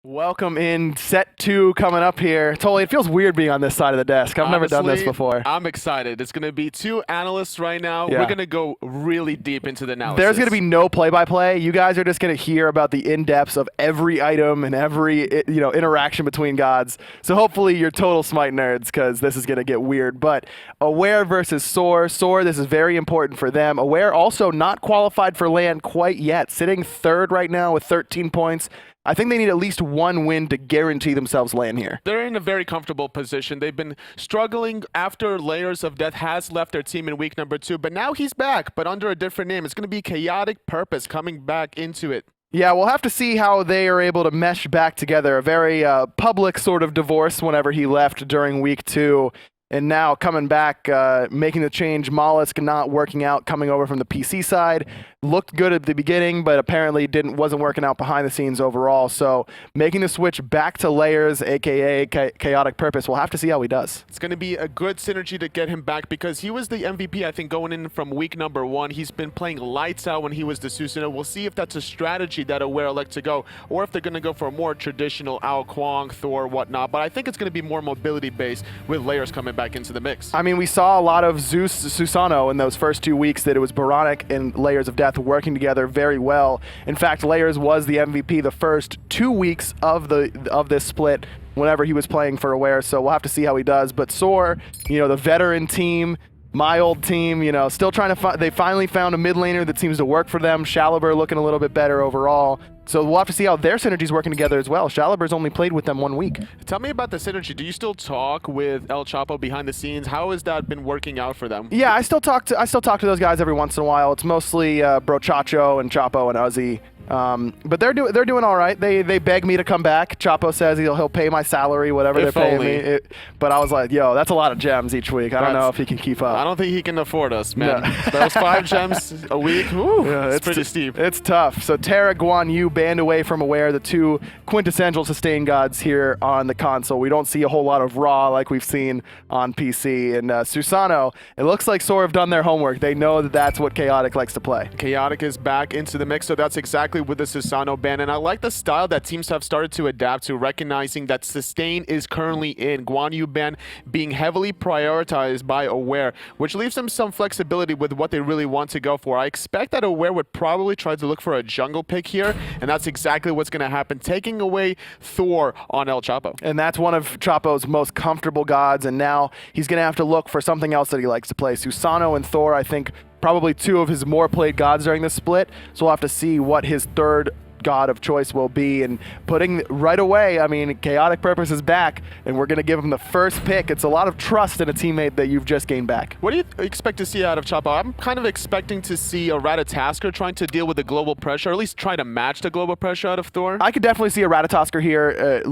Welcome in set 2 coming up here. Totally, it feels weird being on this side of the desk. I've never done this before. I'm excited. It's going to be 2 analysts right now. Yeah. We're going to go really deep into the analysis. There's going to be no play-by-play. You guys are just going to hear about the in-depths of every item and every interaction between gods. So hopefully you're total Smite nerds because this is going to get weird. But Aware versus SoaR. SoaR, this is very important for them. Aware also not qualified for LAN quite yet. Sitting 3rd right now with 13 points. I think they need at least one win to guarantee themselves LAN here. They're in a very comfortable position. They've been struggling after Layers of Death has left their team in week number 2, but now he's back, but under a different name. It's going to be KhaoticPurpose coming back into it. Yeah, we'll have to see how they are able to mesh back together. A very public sort of divorce whenever he left during week 2. And now coming back, making the change, Mollusk not working out, coming over from the PC side. Looked good at the beginning, but apparently wasn't working out behind the scenes overall. So making the switch back to Layers, a.k.a. KhaoticPurpose, we'll have to see how he does. It's going to be a good synergy to get him back because he was the MVP, I think, going in from week number 1. He's been playing lights out when he was the Zeus. We'll see if that's a strategy that Aware elect to go, or if they're going to go for a more traditional Ao Kuang, Thor, whatnot. But I think it's going to be more mobility-based with Layers coming back into the mix. I mean, we saw a lot of Zeus Susano in those first 2 weeks that it was Boronic and Layers of Death working together very well. In fact, Layers was the MVP the first 2 weeks of this split whenever he was playing for Aware, so we'll have to see how he does. But SoaR, the veteran team, my old team, still trying to they finally found a mid laner that seems to work for them. Shaliber looking a little bit better overall. So we'll have to see how their synergy's working together as well. Shaliber's only played with them 1 week. Tell me about the synergy. Do you still talk with ELSoaRchapo behind the scenes? How has that been working out for them? Yeah, I still talk to those guys every once in a while. It's mostly Brochacho and Chapo and Uzzy. But they're doing all right. They beg me to come back. Chapo says he'll pay my salary, whatever they're paying me. But I was like, yo, that's a lot of gems each week. I don't know if he can keep up. I don't think he can afford us, man. Yeah. Those 5 gems a week, it's pretty steep. It's tough. So Terra, Guan Yu banned away from Aware, the 2 quintessential sustain gods here on the console. We don't see a whole lot of Raw like we've seen on PC. And Susano, it looks like SoaR have done their homework. They know that that's what Khaotic likes to play. Khaotic is back into the mix, so that's exactly with the Susano ban, and I like the style that teams have started to adapt to, recognizing that sustain is currently in. Guan Yu ban being heavily prioritized by Aware, which leaves them some flexibility with what they really want to go for. I expect that Aware would probably try to look for a jungle pick here, and that's exactly what's going to happen, taking away Thor on ELSoaRchapo. And that's one of Chapo's most comfortable gods, and now he's going to have to look for something else that he likes to play. Susano and Thor, I think, probably 2 of his more played gods during this split, so we'll have to see what his 3rd god of choice will be. And putting right away, I mean, KhaoticPurpose is back, and we're going to give him the first pick. It's a lot of trust in a teammate that you've just gained back. What do you expect to see out of Chapo? I'm kind of expecting to see a Ratatosker trying to deal with the global pressure, or at least try to match the global pressure out of Thor. I could definitely see a Ratatosker here.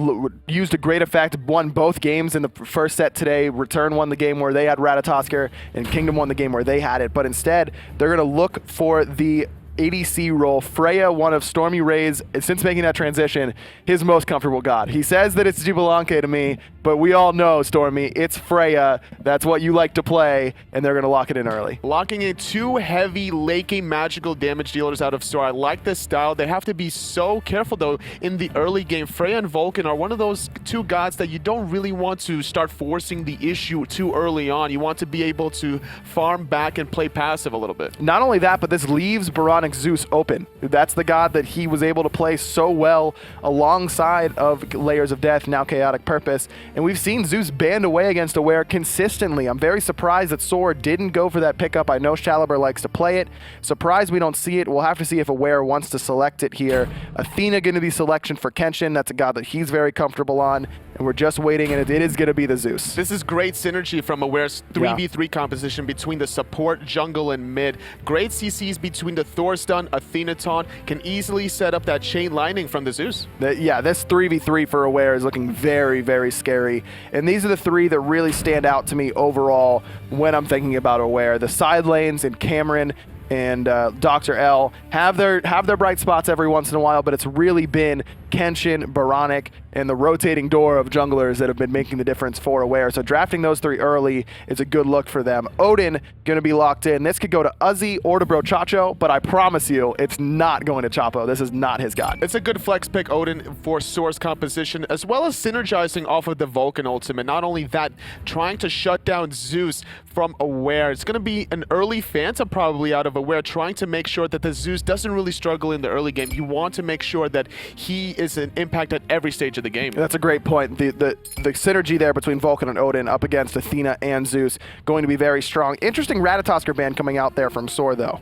Used a great effect, won both games in the first set today. Return won the game where they had Ratatosker, and Kingdom won the game where they had it. But instead, they're going to look for the ADC role. Freya, one of StormyRays, since making that transition, his most comfortable god. He says that it's Jubilanke to me, but we all know, Stormy, it's Freya. That's what you like to play, and they're going to lock it in early. Locking in 2 heavy late game magical damage dealers out of SoaR. I like this style. They have to be so careful, though, in the early game. Freya and Vulcan are one of those 2 gods that you don't really want to start forcing the issue too early on. You want to be able to farm back and play passive a little bit. Not only that, but this leaves Boronic Zeus open. That's the god that he was able to play so well alongside of Layers of Death, now KhaoticPurpose. And we've seen Zeus banned away against Aware consistently. I'm very surprised that SoaR didn't go for that pickup. I know Shaliber likes to play it. Surprised we don't see it. We'll have to see if Aware wants to select it here. Athena going to be selection for Kenshin. That's a god that he's very comfortable on. And we're just waiting, and it is going to be the Zeus. This is great synergy from Aware's 3v3 composition between the support, jungle, and mid. Great CCs between the Thor stun, Athena taunt, can easily set up that chain lightning from the Zeus. Yeah, this 3v3 for Aware is looking very, very scary. And these are the 3 that really stand out to me overall when I'm thinking about Aware. The side lanes and Cameron and DoctorL have their bright spots every once in a while, but it's really been Kenshin, Boronic, and the rotating door of junglers that have been making the difference for Aware. So drafting those 3 early is a good look for them. Odin going to be locked in. This could go to Uzzy or to Chapo, but I promise you, it's not going to Chapo. This is not his god. It's a good flex pick, Odin, for SoaR's composition, as well as synergizing off of the Vulcan ultimate. Not only that, trying to shut down Zeus from Aware. It's going to be an early Phantom probably out of Aware, trying to make sure that the Zeus doesn't really struggle in the early game. You want to make sure that he is an impact at every stage of the game. That's a great point. The synergy there between Vulcan and Odin up against Athena and Zeus going to be very strong. Interesting Ratatosker ban coming out there from SoaR, though.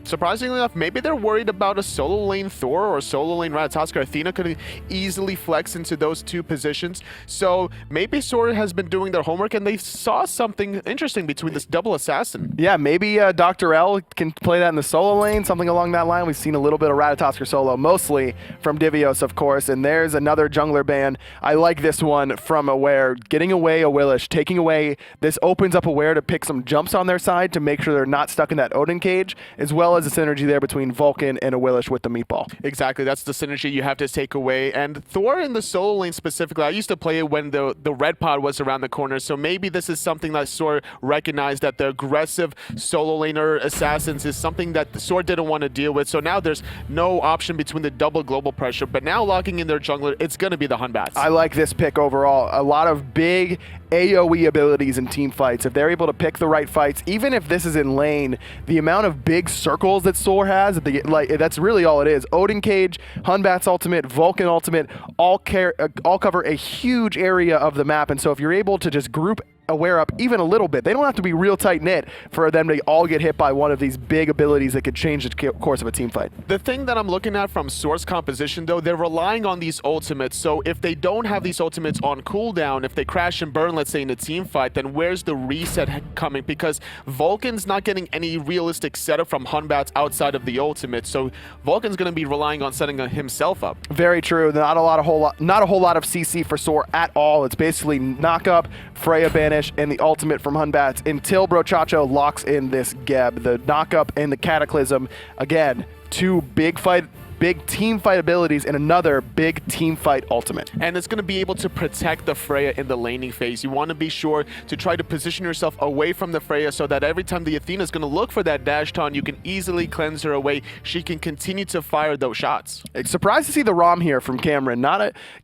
Surprisingly enough, maybe they're worried about a solo lane Thor or a solo lane Ratatosker. Athena could easily flex into those 2 positions. So maybe SoaR has been doing their homework and they saw something interesting between this double assassin. Yeah, maybe DoctorL can play that in the solo lane, something along that line. We've seen a little bit of Ratatosker solo, mostly from Divios, of course. And there's another jungler ban. I like this one from Aware. Getting away a Willish, taking away, this opens up Aware to pick some jumps on their side to make sure they're not stuck in that Odin cage, as well as the synergy there between Vulcan and a Willish with the meatball. Exactly, that's the synergy you have to take away. And Thor in the solo lane specifically, I used to play it when the red pod was around the corner, so maybe this is something that SoaR recognized, that the aggressive solo laner assassins is something that SoaR didn't want to deal with. So now there's no option between the double global pressure, but now locking in their jungler, it's going to be the Batz. I like this pick overall. A lot of big AoE abilities in team fights. If they're able to pick the right fights, even if this is in lane, the amount of big circles that SoaR has, that's really all it is. Odin cage, Batz ultimate, Vulcan ultimate, all cover a huge area of the map. And so if you're able to just group Aware up even a little bit, they don't have to be real tight-knit for them to all get hit by one of these big abilities that could change the course of a team fight. The thing that I'm looking at from SoaR's composition, though, they're relying on these ultimates. So if they don't have these ultimates on cooldown, if they crash and burn, let's say, in a team fight, then where's the reset coming? Because Vulcan's not getting any realistic setup from Batz outside of the ultimate. So Vulcan's going to be relying on setting himself up. Very true. Not a whole lot of CC for SoaR at all. It's basically knock up, Freya banish, and the ultimate from Batz until Chapo locks in this Geb. The knock-up and the Cataclysm, again, 2 big team fight abilities and another big team fight ultimate. And it's going to be able to protect the Freya in the laning phase. You want to be sure to try to position yourself away from the Freya so that every time the Athena is going to look for that dash taunt, you can easily cleanse her away. She can continue to fire those shots. Surprised to see the Ram here from Cameron.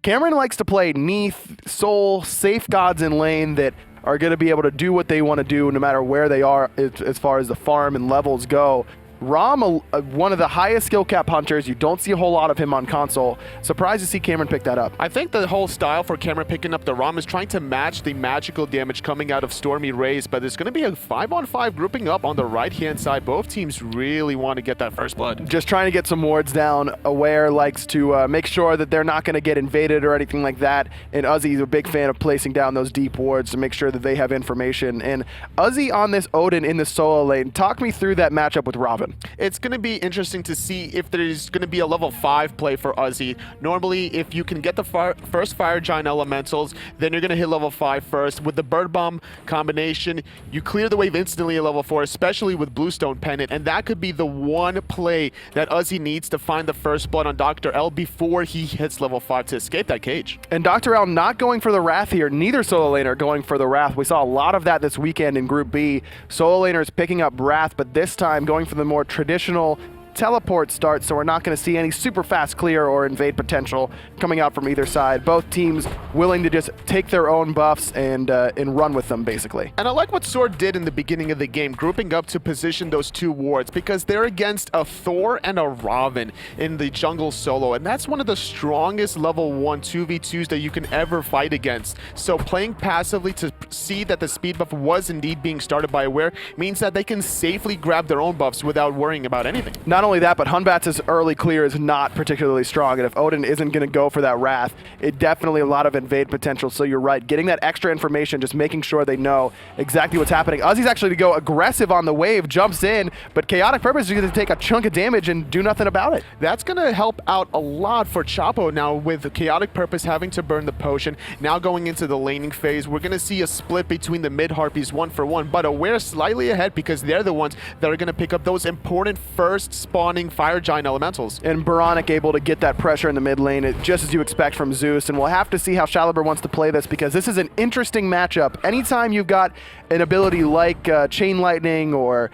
Cameron likes to play Neath, Soul, safe gods in lane that are going to be able to do what they want to do no matter where they are as far as the farm and levels go. Rama, one of the highest skill cap hunters. You don't see a whole lot of him on console. Surprised to see Cameron pick that up. I think the whole style for Cameron picking up the Rama is trying to match the magical damage coming out of StormyRays, but there's going to be a 5-on-5 grouping up on the right-hand side. Both teams really want to get that first blood. Just trying to get some wards down. Aware likes to make sure that they're not going to get invaded or anything like that, and Uzzy's a big fan of placing down those deep wards to make sure that they have information. And Uzzy on this Odin in the solo lane, talk me through that matchup with Ravana. It's going to be interesting to see if there's going to be a level 5 play for Uzzy. Normally, if you can get the first Fire Giant Elementals, then you're going to hit level 5 first. With the Bird Bomb combination, you clear the wave instantly at level 4, especially with Bluestone Pendant, and that could be the one play that Uzzy needs to find the first blood on DoctorL before he hits level 5 to escape that cage. And DoctorL not going for the Wrath here. Neither solo laner going for the Wrath. We saw a lot of that this weekend in Group B. Solo laners picking up Wrath, but this time going for the more traditional teleport start, so we're not going to see any super fast clear or invade potential coming out from either side. Both teams willing to just take their own buffs and run with them, basically. And I like what SoaR did in the beginning of the game, grouping up to position those 2 wards, because they're against a Thor and a Ravana in the jungle solo, and that's one of the strongest level 1 2v2s that you can ever fight against. So playing passively to see that the speed buff was indeed being started by Aware means that they can safely grab their own buffs without worrying about anything. Not only that, but Batz's early clear is not particularly strong, and if Odin isn't going to go for that Wrath, it definitely a lot of invade potential. So you're right, getting that extra information, just making sure they know exactly what's happening. Uzzy's actually to go aggressive on the wave, jumps in, but KhaoticPurpose is going to take a chunk of damage and do nothing about it. That's going to help out a lot for Chapo now, with KhaoticPurpose having to burn the potion. Now going into the laning phase, we're going to see a split between the mid Harpies 1-for-1, but Aware slightly ahead because they're the ones that are going to pick up those important first spawning fire giant elementals. And Boronic able to get that pressure in the mid lane, just as you expect from Zeus. And we'll have to see how Challenger wants to play this, because this is an interesting matchup. Anytime you've got an ability like Chain Lightning or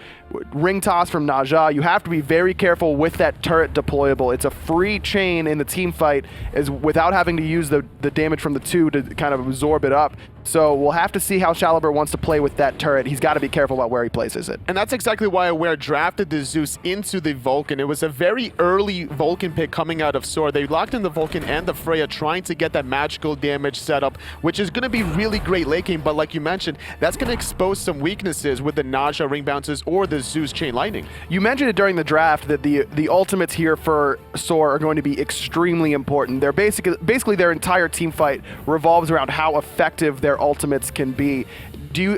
Ring Toss from Naja, you have to be very careful with that turret deployable. It's a free chain in the team fight without having to use the damage from the 2 to kind of absorb it up. So we'll have to see how Challenger wants to play with that turret. He's got to be careful about where he places it. And that's exactly why SoaR drafted the Zeus into the Vulcan. It was a very early Vulcan pick coming out of SoaR. They locked in the Vulcan and the Freya, trying to get that magical damage setup, which is going to be really great late game. But like you mentioned, that's going to expose some weaknesses with the Naja ring bounces or the Zeus Chain Lightning. You mentioned it during the draft that the ultimates here for SoaR are going to be extremely important. They're basically their entire team fight revolves around how effective their ultimates can be.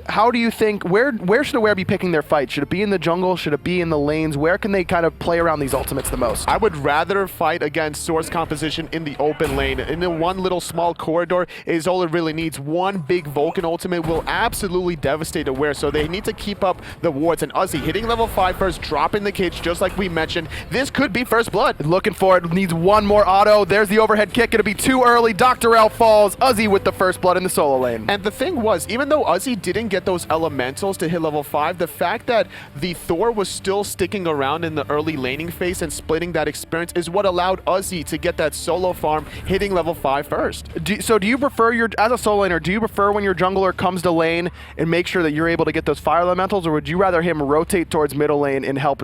How do you think, where should SoaR be picking their fight? Should it be in the jungle? Should it be in the lanes? Where can they kind of play around these ultimates the most? I would rather fight against SoaR's composition in the open lane. In the one little small corridor is all it really needs. One big Vulcan ultimate will absolutely devastate SoaR, so they need to keep up the wards. And Uzzy hitting level 5 first, dropping the cage just like we mentioned. This could be first blood. Looking for it, needs one more auto. There's the overhead kick, it'll be too early. DoctorL falls, Uzzy with the first blood in the solo lane. And the thing was, even though Uzzy didn't get those elementals to hit level 5, the fact that the Thor was still sticking around in the early laning phase and splitting that experience is what allowed Uzzy to get that solo farm hitting level 5 first. So do you prefer, as a solo laner, do you prefer when your jungler comes to lane and make sure that you're able to get those fire elementals, or would you rather him rotate towards middle lane and help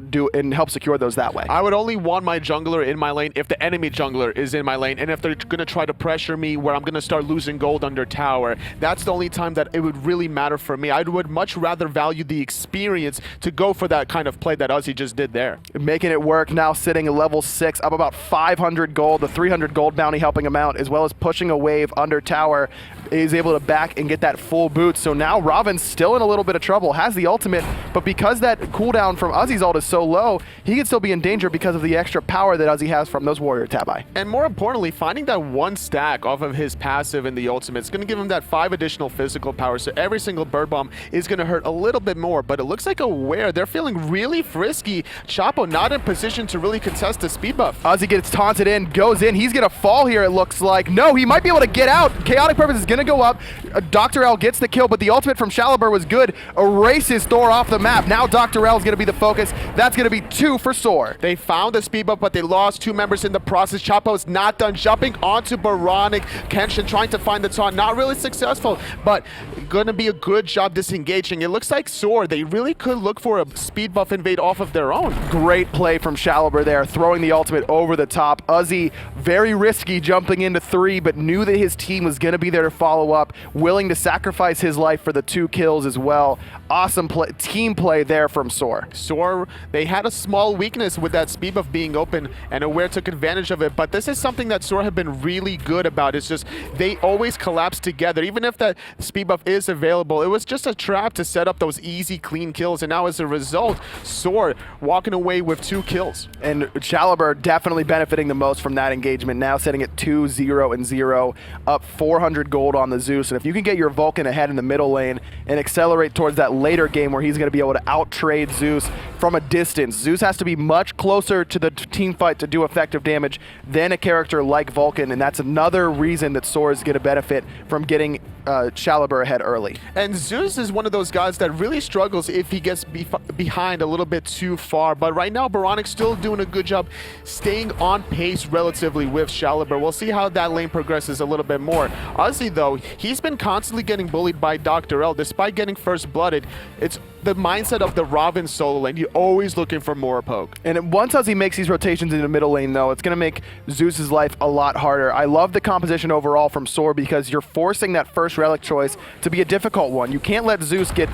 secure those that way? I would only want my jungler in my lane if the enemy jungler is in my lane, and if they're going to try to pressure me where I'm going to start losing gold under tower. That's the only time that it would really matter for me. I would much rather value the experience to go for that kind of play that Uzzy just did there. Making it work, now sitting at level 6, up about 500 gold, the 300 gold bounty helping him out, as well as pushing a wave under tower. Is able to back and get that full boot. So now Ravan's still in a little bit of trouble, has the ultimate, but because that cooldown from Uzzy's ult is so low, he could still be in danger because of the extra power that Uzzy has from those warrior tabi. And more importantly, finding that one stack off of his passive in the ultimate is going to give him that 5 additional physical power, so every single bird bomb is going to hurt a little bit more. But it looks like SoaR, they're feeling really frisky. Chapo not in position to really contest the speed buff. Uzzy gets taunted in, goes in, he's going to fall here, it looks like. No, he might be able to get out. KhaoticPurpose is going to go up. DoctorL gets the kill, but the ultimate from Challenger was good. Erases Thor off the map. Now DoctorL is going to be the focus. That's going to be 2 for SoaR. They found the speed buff, but they lost 2 members in the process. Chapo's not done. Jumping onto Boronic. Kenshin trying to find the taunt. Not really successful, but going to be a good job disengaging. It looks like SoaR, they really could look for a speed buff invade off of their own. Great play from Challenger there, throwing the ultimate over the top. Uzzy, very risky jumping into 3, but knew that his team was going to be there to follow up. Willing to sacrifice his life for the 2 kills as well. Awesome team play there from SoaR. SoaR, they had a small weakness with that speed buff being open, and SoaR took advantage of it, but this is something that SoaR have been really good about. It's just they always collapse together. Even if that speed buff is available, it was just a trap to set up those easy, clean kills, and now as a result, SoaR walking away with 2 kills. And Challenger definitely benefiting the most from that engagement, now sitting at 2-0-0, up 400 gold on the Zeus. And if you can get your Vulcan ahead in the middle lane and accelerate towards that later game where he's going to be able to out-trade Zeus from a distance. Zeus has to be much closer to the team fight to do effective damage than a character like Vulcan, and that's another reason that SoaR is going to benefit from getting Challenger ahead early. And Zeus is one of those guys that really struggles if he gets behind a little bit too far, but right now Boronic's still doing a good job staying on pace relatively with Challenger. We'll see how that lane progresses a little bit more. Uzzy though, he's been constantly getting bullied by DoctorL despite getting first blooded. It's the mindset of the Raven solo lane. You're always looking for more poke. And once Uzzy makes these rotations in the middle lane though, it's going to make Zeus's life a lot harder. I love the composition overall from SoaR because you're forcing that first relic choice to be a difficult one. You can't let Zeus get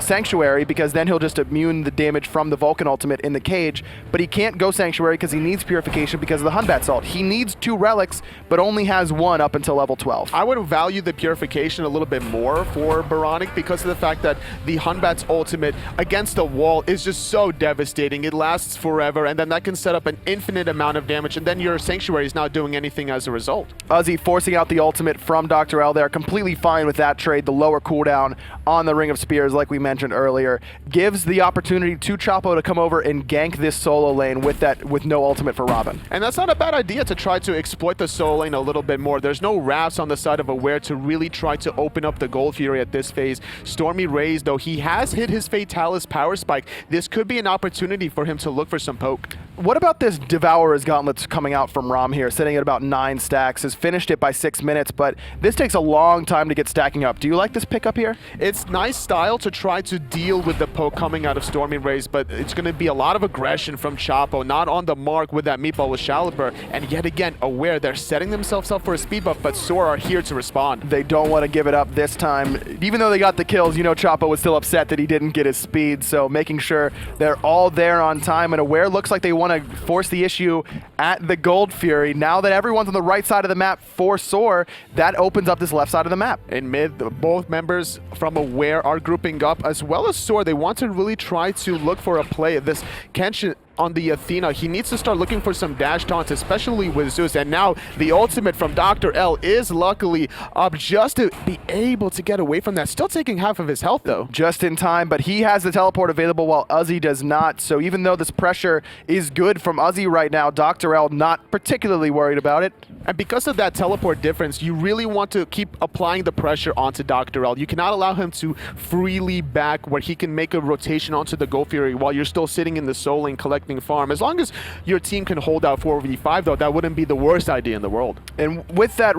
Sanctuary because then he'll just immune the damage from the Vulcan ultimate in the cage, but he can't go Sanctuary because he needs Purification because of the Hunbat's ult. He needs 2 relics, but only has 1 up until level 12. I would value the Purification a little bit more for Boronic because of the fact that the Hunbat's ult ultimate against the wall is just so devastating. It lasts forever, and then that can set up an infinite amount of damage, and then your Sanctuary is not doing anything as a result. Uzzy forcing out the ultimate from DoctorL there, completely fine with that trade. The lower cooldown on the Ring of Spears, like we mentioned earlier, gives the opportunity to Chapo to come over and gank this solo lane with no ultimate for Robin. And that's not a bad idea to try to exploit the solo lane a little bit more. There's no Ravs on the side of Aware to really try to open up the Gold Fury at this phase. StormyRays, though, he has hit his Fatalis power spike. This could be an opportunity for him to look for some poke. What about this Devourer's Gauntlets coming out from Ram here, sitting at about 9 stacks, has finished it by 6 minutes, but this takes a long time to get stacking up. Do you like this pickup here? It's nice style to try to deal with the poke coming out of StormyRays, but it's going to be a lot of aggression from Chapo, not on the mark with that meatball with Caliber, and yet again, Aware, they're setting themselves up for a speed buff, but SoaR are here to respond. They don't want to give it up this time. Even though they got the kills, you know Chapo was still upset that he didn't get his speed, so making sure they're all there on time, and Aware looks like they want to force the issue at the Gold Fury. Now that everyone's on the right side of the map for SoaR, that opens up this left side of the map. In mid, both members from Aware are grouping up, as well as SoaR. They want to really try to look for a play. This Kenshin on the Athena, he needs to start looking for some dash taunts, especially with Zeus. And now the ultimate from DoctorL is luckily up just to be able to get away from that. Still taking half of his health, though. Just in time, but he has the teleport available while Uzzy does not. So even though this pressure is good from Uzzy right now, DoctorL not particularly worried about it. And because of that teleport difference, you really want to keep applying the pressure onto DoctorL. You cannot allow him to freely back where he can make a rotation onto the Gold Fury while you're still sitting in the soul lane collecting farm. As long as your team can hold out 4v5, though, that wouldn't be the worst idea in the world. And with that,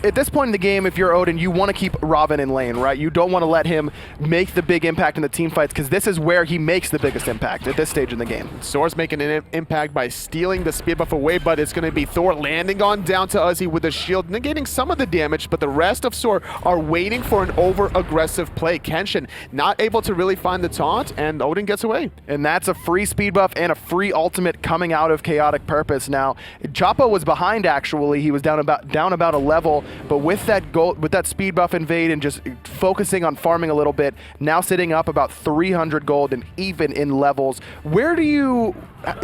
at this point in the game, if you're Odin, you want to keep Ravana in lane, right? You don't want to let him make the big impact in the team fights, because this is where he makes the biggest impact at this stage in the game. SoaR's making an impact by stealing the speed buff away, but it's going to be Thor landing on down to Uzzy with a shield, negating some of the damage, but the rest of SoaR are waiting for an over-aggressive play. Kenshin not able to really find the taunt, and Odin gets away. And that's a free speed buff and a free ultimate coming out of KhaoticPurpose. Now, Chapo was behind, actually. He was down about a level, but with that speed buff invade and just focusing on farming a little bit, now sitting up about 300 gold and even in levels. Where do you...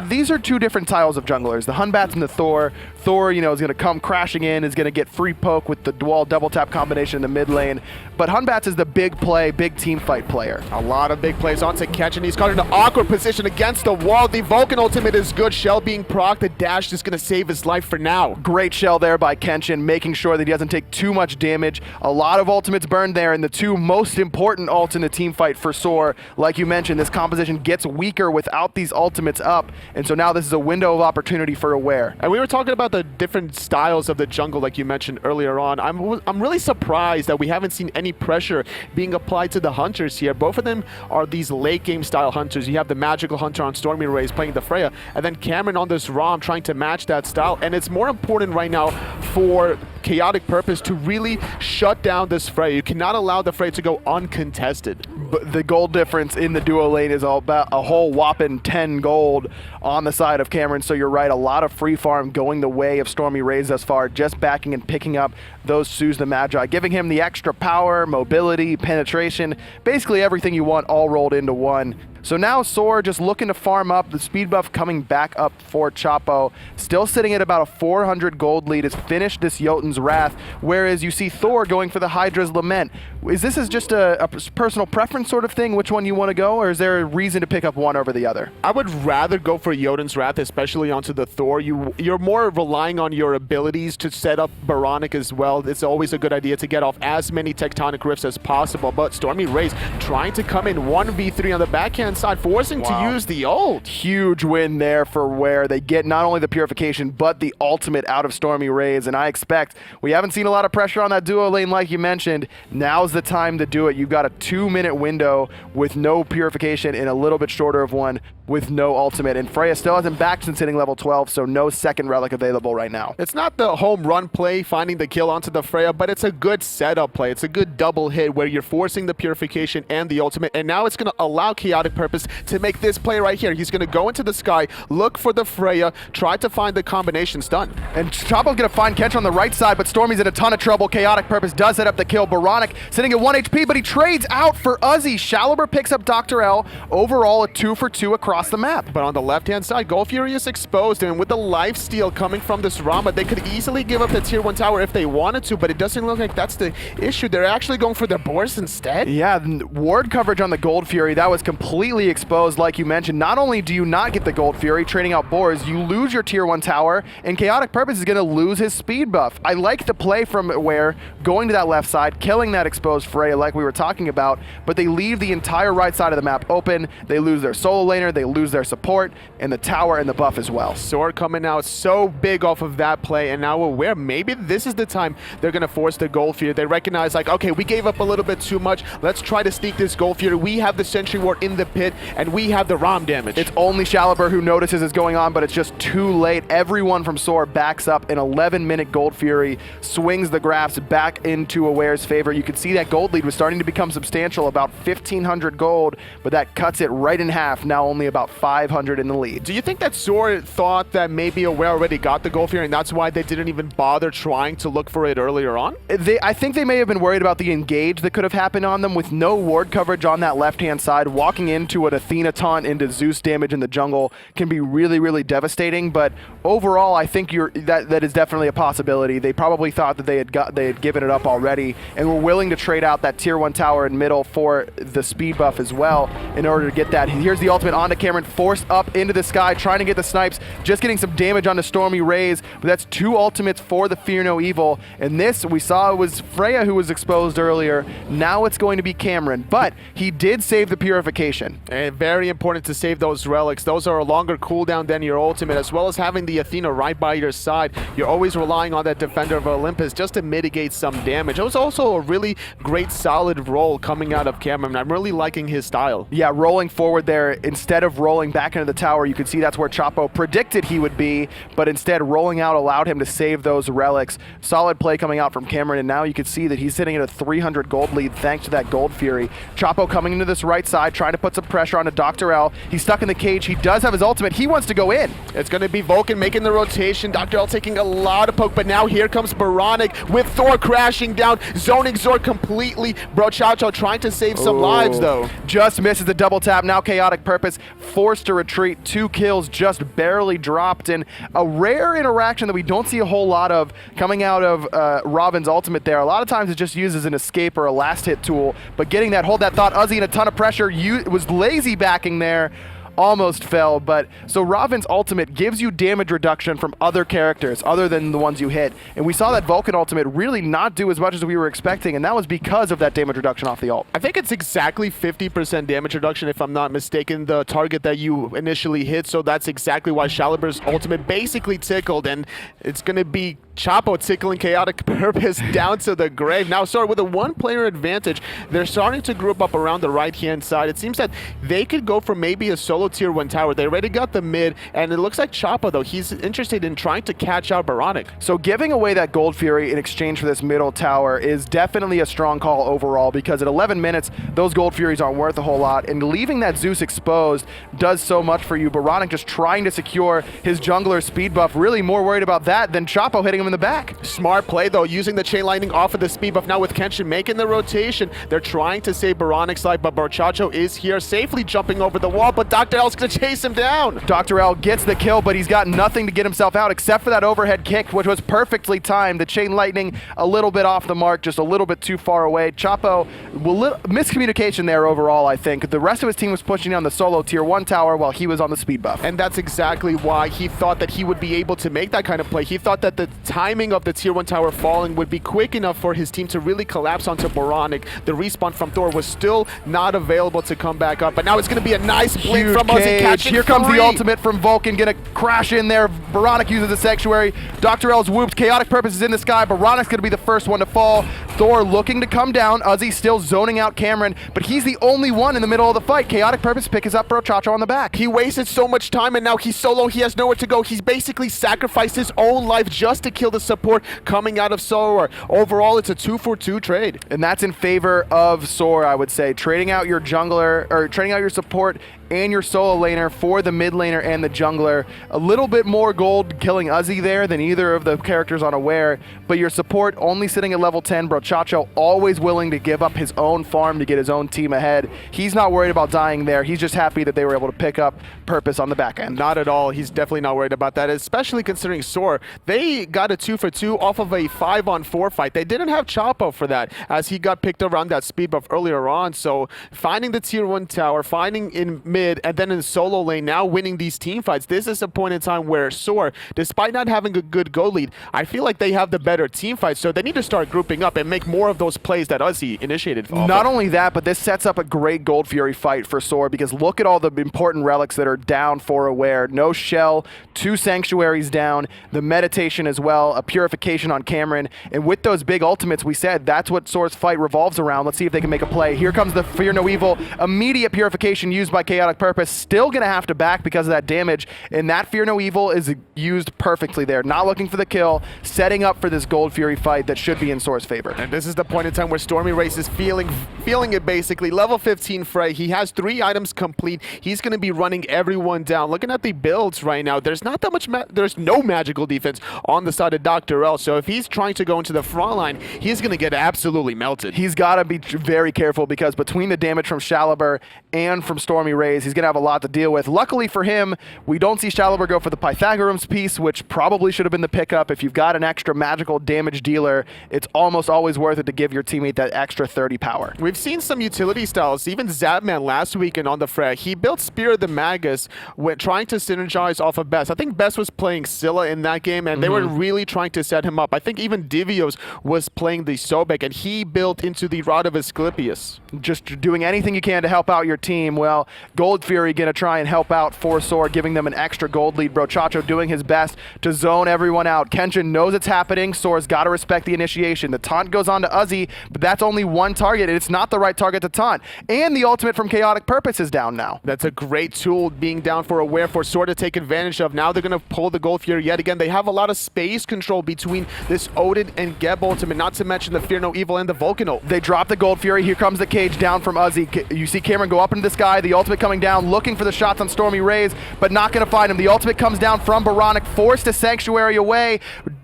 These are two different styles of junglers, the Batz and the Thor. Thor, you know, is going to come crashing in, is going to get free poke with the dual double tap combination in the mid lane. But Batz is the big play, big team fight player. A lot of big plays onto Kenshin. He's caught in an awkward position against the wall. The Vulcan ultimate is good. Shell being proc. The dash is going to save his life for now. Great shell there by Kenshin, making sure that he doesn't take too much damage. A lot of ultimates burned there, and the two most important ults in the team fight for SoaR. Like you mentioned, this composition gets weaker without these ultimates up, and so now this is a window of opportunity for Aware. And we were talking about the different styles of the jungle, like you mentioned earlier on. I'm really surprised that we haven't seen any pressure being applied to the hunters here. Both of them are these late game style hunters. You have the magical hunter on StormyRays playing the Freya, and then Cameron on this Ram trying to match that style. And it's more important right now for KhaoticPurpose to really shut down this Freya. You cannot allow the Freya to go uncontested. But the gold difference in the duo lane is all about a whole whopping 10 gold on the side of Cameron. So you're right, a lot of free farm going the way of StormyRays thus far, just backing and picking up those Zeus the Magi, giving him the extra power, mobility, penetration, basically everything you want all rolled into one. So now SoaR just looking to farm up, the speed buff coming back up for Chapo, still sitting at about a 400 gold lead, has finished this Jotun's Wrath, whereas you see Thor going for the Hydra's Lament. Is this just a personal preference sort of thing, which one you want to go, or is there a reason to pick up one over the other? I would rather go for Jotun's Wrath, especially onto the Thor. You're more relying on your abilities to set up Boronic as well. It's always a good idea to get off as many tectonic rifts as possible, but StormyRays trying to come in 1v3 on the backhand side, forcing to use the ult. Huge win there for Where they get not only the purification, but the ultimate out of StormyRays, and I expect we haven't seen a lot of pressure on that duo lane like you mentioned. Now's the time to do it. You've got a 2-minute window with no purification and a little bit shorter of one with no ultimate, and Freya still hasn't backed since hitting level 12, so no second relic available right now. It's not the home run play, finding the kill onto the Freya, but it's a good setup play. It's a good double hit where you're forcing the purification and the ultimate, and now it's going to allow KhaoticPurpose KhaoticPurpose to make this play right here. He's going to go into the sky, look for the Freya, try to find the combination stun. And Chapo's going to find Kenshin on the right side, but Stormy's in a ton of trouble. KhaoticPurpose does set up the kill. Boronic sitting at 1 HP, but he trades out for Uzzy. SoaR picks up DoctorL. Overall, a 2 for 2 across the map. But on the left-hand side, Gold Fury is exposed, and with the lifesteal coming from this Rama, they could easily give up the tier 1 tower if they wanted to, but it doesn't look like that's the issue. They're actually going for the boars instead. Yeah, ward coverage on the Gold Fury, that was completely exposed, like you mentioned. Not only do you not get the Gold Fury trading out boars, you lose your tier 1 tower, and KhaoticPurpose is going to lose his speed buff. I like the play from where going to that left side, killing that exposed Freya like we were talking about, but they leave the entire right side of the map open. They lose their solo laner, they lose their support, and the tower and the buff as well. SoaR coming out so big off of that play, and now aware maybe this is the time they're going to force the Gold Fury. They recognize, like, okay, we gave up a little bit too much. Let's try to sneak this Gold Fury. We have the Sentry Ward in the pit, and we have the Ram damage. It's only SoaR who notices it's going on, but it's just too late. Everyone from SoaR backs up. An 11-minute Gold Fury swings the graphs back into Aware's favor. You can see that gold lead was starting to become substantial, about 1,500 gold, but that cuts it right in half, now only about 500 in the lead. Do you think that SoaR thought that maybe Aware already got the Gold Fury, and that's why they didn't even bother trying to look for it earlier on? I think they may have been worried about the engage that could have happened on them with no ward coverage on that left-hand side. Walking into an Athena taunt into Zeus damage in the jungle can be really, really devastating, but overall, I think that is definitely a possibility. They probably thought that they had given it up already and were willing to trade out that tier 1 tower in middle for the speed buff as well in order to get that. Here's the ultimate onto Cameron, forced up into the sky, trying to get the snipes, just getting some damage onto StormyRays, but that's 2 ultimates for the Fear No Evil, and this we saw was Freya who was exposed earlier. Now it's going to be Cameron, but he did save the purification. And very important to save those relics. Those are a longer cooldown than your ultimate, as well as having the Athena right by your side. You're always relying on that Defender of Olympus just to mitigate some damage. It was also a really great solid roll coming out of Cameron. I'm really liking his style. Yeah, rolling forward there, instead of rolling back into the tower, you could see that's where Chapo predicted he would be, but instead rolling out allowed him to save those relics. Solid play coming out from Cameron, and now you can see that he's sitting at a 300 gold lead thanks to that Gold Fury. Chapo coming into this right side, trying to put some pressure onto DoctorL. He's stuck in the cage. He does have his ultimate. He wants to go in. It's going to be Vulcan making the rotation. DoctorL taking a lot of poke, but now here comes Boronic with Thor crashing down, zoning Zor completely. Bro Chow trying to save some lives, though. Just misses the double tap. Now KhaoticPurpose forced to retreat. 2 kills just barely dropped, and a rare interaction that we don't see a whole lot of coming out of Robin's ultimate there. A lot of times it's just used as an escape or a last hit tool, but getting that hold that thought, Uzzy in a ton of pressure, was lazy backing there. Almost fell, but so Robin's ultimate gives you damage reduction from other characters other than the ones you hit, and we saw that Vulcan ultimate really not do as much as we were expecting, and that was because of that damage reduction off the ult. I think it's exactly 50% damage reduction, if I'm not mistaken, the target that you initially hit, so that's exactly why SoaR's ultimate basically tickled, and it's going to be Chapo tickling KhaoticPurpose down to the grave. Now, SoaR with a 1-player advantage, they're starting to group up around the right-hand side. It seems that they could go for maybe a solo tier 1 tower. They already got the mid, and it looks like Chapo, though, he's interested in trying to catch out Boronic. So giving away that Gold Fury in exchange for this middle tower is definitely a strong call overall, because at 11 minutes, those Gold Furies aren't worth a whole lot, and leaving that Zeus exposed does so much for you. Boronic just trying to secure his jungler speed buff, really more worried about that than Chapo hitting him in the back. Smart play, though, using the chain lightning off of the speed buff. Now with Kenshin making the rotation, they're trying to save Boronic's life, but Borchacho is here, safely jumping over the wall, but DoctorL's going to chase him down. DoctorL gets the kill, but he's got nothing to get himself out except for that overhead kick, which was perfectly timed. The chain lightning a little bit off the mark, just a little bit too far away. Chapo, miscommunication there overall, I think. The rest of his team was pushing on the solo tier 1 tower while he was on the speed buff. And that's exactly why he thought that he would be able to make that kind of play. He thought that the timing of the tier 1 tower falling would be quick enough for his team to really collapse onto Boronic. The respawn from Thor was still not available to come back up, but now it's going to be a nice blink from from Uzzy, cage. catching Here comes the 3. ultimate from Vulcan, gonna crash in there. Boronic uses the sanctuary. DoctorL's whooped. KhaoticPurpose is in the sky. Boronic's gonna be the first one to fall. Thor looking to come down. Uzzy still zoning out Cameron, but he's the only one in the middle of the fight. KhaoticPurpose picks up SoaRchapo on the back. He wasted so much time, and now he's solo. He has nowhere to go. He's basically sacrificed his own life just to kill the support coming out of SoaR. Overall, it's a 2-for-2 trade. And that's in favor of SoaR, I would say. Trading out your jungler, or trading out your support and your solo laner for the mid laner and the jungler. A little bit more gold killing Uzzy there than either of the characters on Aware, but your support only sitting at level 10. SoaRchapo always willing to give up his own farm to get his own team ahead. He's not worried about dying there. He's just happy that they were able to pick up Purpose on the back end. Not at all. He's definitely not worried about that, especially considering SoaR. They got a 2-for-2 off of a 5-on-4 fight. They didn't have Chapo for that, as he got picked around that speed buff earlier on. So finding the tier 1 tower, finding in mid, and then in solo lane, now winning these team fights. This is a point in time where SoaR, despite not having a good goal lead, I feel like they have the better team fight, so they need to start grouping up and make more of those plays that Uzzy initiated. Not only that, but this sets up a great Gold Fury fight for SoaR, because look at all the important relics that are down for Aware. No Shell, 2 Sanctuaries down, the Meditation as well, a Purification on Cameron, and with those big ultimates, we said that's what SoaR's fight revolves around. Let's see if they can make a play. Here comes the Fear No Evil, immediate Purification used by KhaoticPurpose, still gonna have to back because of that damage, and that Fear No Evil is used perfectly there. Not looking for the kill, setting up for this Gold Fury fight that should be in SoaR's favor. And this is the point in time where StormyRays is feeling it basically. Level 15 Frey, he has 3 items complete. He's going to be running everyone down. Looking at the builds right now, there's not that much, there's no magical defense on the side of DoctorL, so if he's trying to go into the front line, he's going to get absolutely melted. He's got to be very careful, because between the damage from Shaliber and from StormyRays, he's going to have a lot to deal with. Luckily for him, we don't see Shaliber go for the Pythagorean's piece, which probably should have been the pickup. If you've got an extra magical damage dealer, it's almost always worth it to give your teammate that extra 30 power. We've seen some utility styles, even Zapman last weekend on the Freya. He built Spear of the Magus when trying to synergize off of Batz. I think Batz was playing Scylla in that game, and they were really trying to set him up. I think even Divios was playing the Sobek, and he built into the Rod of Asclepius. Just doing anything you can to help out your team. Well, Gold Fury gonna try and help out for SoaR, giving them an extra gold lead. SoaRchapo doing his best to zone everyone out. Kenshin knows it's happening. SoaR's got to respect the initiation. The taunt goes on to Uzzy, but that's only one target, and it's not the right target to taunt. And the ultimate from KhaoticPurpose is down now. That's a great tool being down for Aware for SoaR to take advantage of. Now they're going to pull the Gold Fury yet again. They have a lot of space control between this Odin and Geb ultimate, not to mention the Fear No Evil and the Vulcan ult. They drop the Gold Fury. Here comes the cage down from Uzzy. You see Cameron go up into the sky. The ultimate coming down, looking for the shots on StormyRays, but not going to find him. The ultimate comes down from Boronic, forced a Sanctuary away.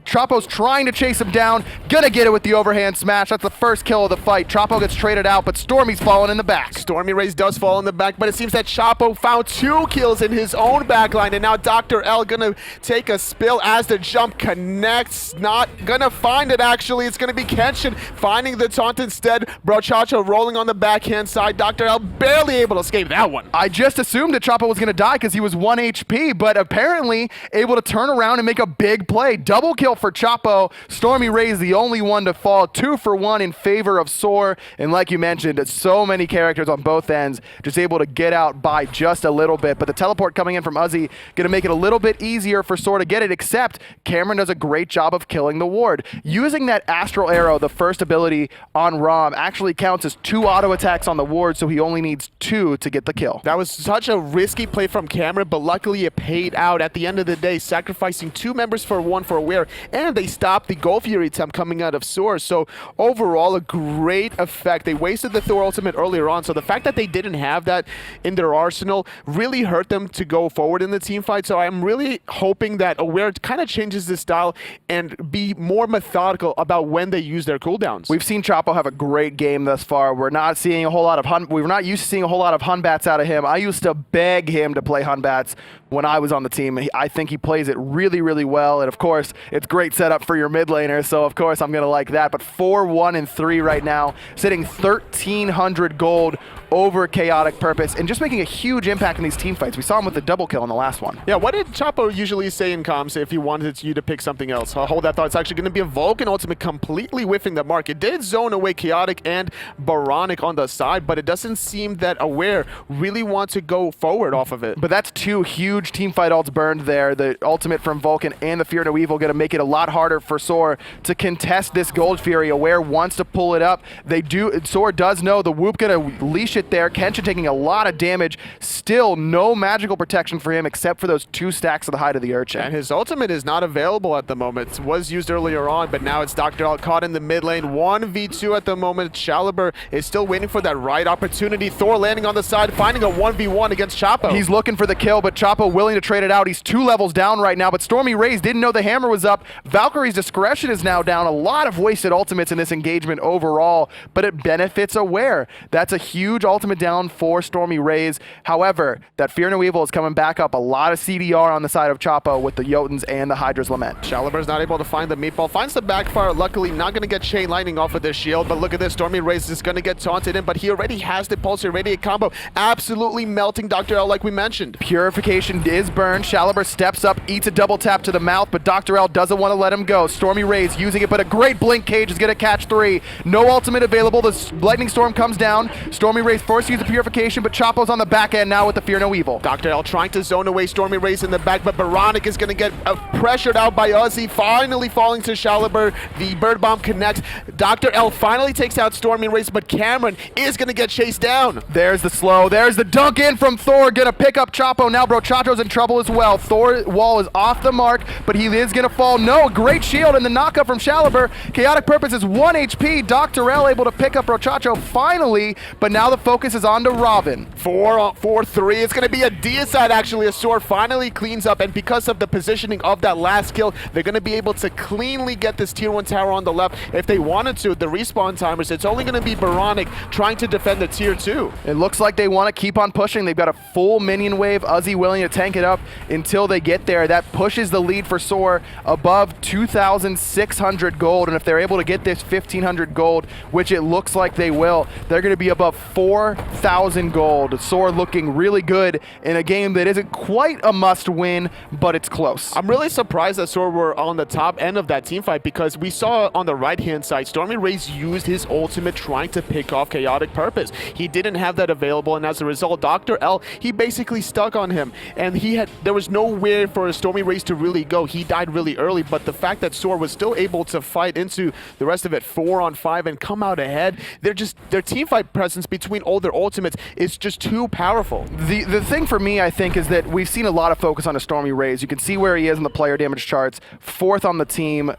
Chapo's trying to chase him down, gonna get it with the overhand smash. That's the first kill of the fight. Chapo gets traded out, but Stormy's falling in the back. StormyRays does fall in the back, but it seems that Chapo found 2 kills in his own backline, and now DoctorL gonna take a spill as the jump connects. Not gonna find it, actually. It's gonna be Kenshin finding the taunt instead. SoaRchapo rolling on the backhand side. DoctorL barely able to escape that one. I just assumed that Chapo was gonna die because he was 1 HP, but apparently able to turn around and make a big play. Double kill for Chapo. StormyRays the only one to fall. 2 for 1 in favor of SoaR. And like you mentioned, so many characters on both ends just able to get out by just a little bit. But the teleport coming in from Uzzy going to make it a little bit easier for SoaR to get it, except Cameron does a great job of killing the ward. Using that Astral Arrow, the first ability on Ram, actually counts as 2 auto attacks on the ward, so he only needs 2 to get the kill. That was such a risky play from Cameron, but luckily it paid out at the end of the day, sacrificing 2 members for 1 for Aware, and they stopped the Gold Fury attempt coming out of SoaR. So overall, a great effect. They wasted the Thor ultimate earlier on, so the fact that they didn't have that in their arsenal really hurt them to go forward in the team fight. So I'm really hoping that Aware kind of changes this style and be more methodical about when they use their cooldowns. We've seen Chapo have a great game thus far. We're not seeing a whole lot of we were not used to seeing a whole lot of Hunbats out of him. I used to beg him to play Hunbats when I was on the team. I think he plays it really, really well. And of course, it's great setup for your mid laner. So of course, I'm going to like that. But 4-1-3 right now, sitting 1,300 gold over KhaoticPurpose and just making a huge impact in these team fights. We saw him with the double kill in the last one. Yeah, what did Chapo usually say in comms if he wanted you to pick something else? I'll hold that thought. It's actually going to be a Vulcan ultimate completely whiffing the mark. It did zone away Chaotic and Boronic on the side, but it doesn't seem that Aware really want to go forward off of it. But that's two huge team fight ults burned there. The ultimate from Vulcan and the Fear No Evil going to make it a lot harder for SoaR to contest this Gold Fury. Aware wants to pull it up. SoaR does know the Whoop going to leash it there. Kenshin taking a lot of damage. Still no magical protection for him except for those 2 stacks of the Hide of the Urchin. And his ultimate is not available at the moment. It was used earlier on, but now it's DoctorL caught in the mid lane. 1v2 at the moment. SoaR is still waiting for that right opportunity. Thor landing on the side, finding a 1v1 against Chapo. He's looking for the kill, but Chapo willing to trade it out. He's 2 levels down right now, but StormyRays didn't know the hammer was up. Valkyrie's discretion is now down. A lot of wasted ultimates in this engagement overall, but it benefits Aware. That's a huge ultimate down for StormyRays. However, that Fear No Evil is coming back up. A lot of CDR on the side of Chapo with the Jotuns and the Hydra's Lament. SoaR's not able to find the meatball. Finds the backfire. Luckily, not going to get chain lightning off of this shield, but look at this. StormyRays is going to get taunted in, but he already has the Pulse Irradiate combo. Absolutely melting DoctorL like we mentioned. Purification is burned. SoaR steps up, eats a double tap to the mouth, but DoctorL doesn't want to let him go. StormyRays using it, but a great blink cage is going to catch 3. No ultimate available. The lightning storm comes down. StormyRays forced to use the purification, but Chapo's on the back end now with the Fear No Evil. DoctorL trying to zone away StormyRays in the back, but Boronic is going to get pressured out by Uzzy, finally falling to SoaR. The Bird Bomb connects. DoctorL finally takes out StormyRays, but Cameron is going to get chased down. There's the slow. There's the dunk in from Thor. Going to pick up Chapo. Now Brochacho's in trouble as well. Thor wall is off the mark, but he is going to fall. No, great shield and the knockup from SoaR. KhaoticPurpose is 1 HP. DoctorL able to pick up Brochacho finally, but now the focus is on to Robin. 4-3. It's going to be a deicide actually as SoaR finally cleans up, and because of the positioning of that last kill, they're going to be able to cleanly get this tier 1 tower on the left. If they wanted to, the respawn timers, it's only going to be Boronic trying to defend the tier 2. It looks like they want to keep on pushing. They've got a full minion wave. Uzzy willing to tank it up until they get there. That pushes the lead for SoaR above 2,600 gold, and if they're able to get this 1,500 gold, which it looks like they will, they're going to be above 4,000 gold. SoaR looking really good in a game that isn't quite a must-win, but it's close. I'm really surprised that SoaR were on the top end of that team fight, because we saw on the right-hand side, StormyRays used his ultimate trying to pick off KhaoticPurpose. He didn't have that available, and as a result, DoctorL, he basically stuck on him, and there was nowhere for StormyRays to really go. He died really early, but the fact that SoaR was still able to fight into the rest of it 4-on-5 and come out ahead, their team fight presence between all their ultimates is just too powerful. The thing for me, I think, is that we've seen a lot of focus on a StormyRays. You can see where he is in the player damage charts. 4th on the team,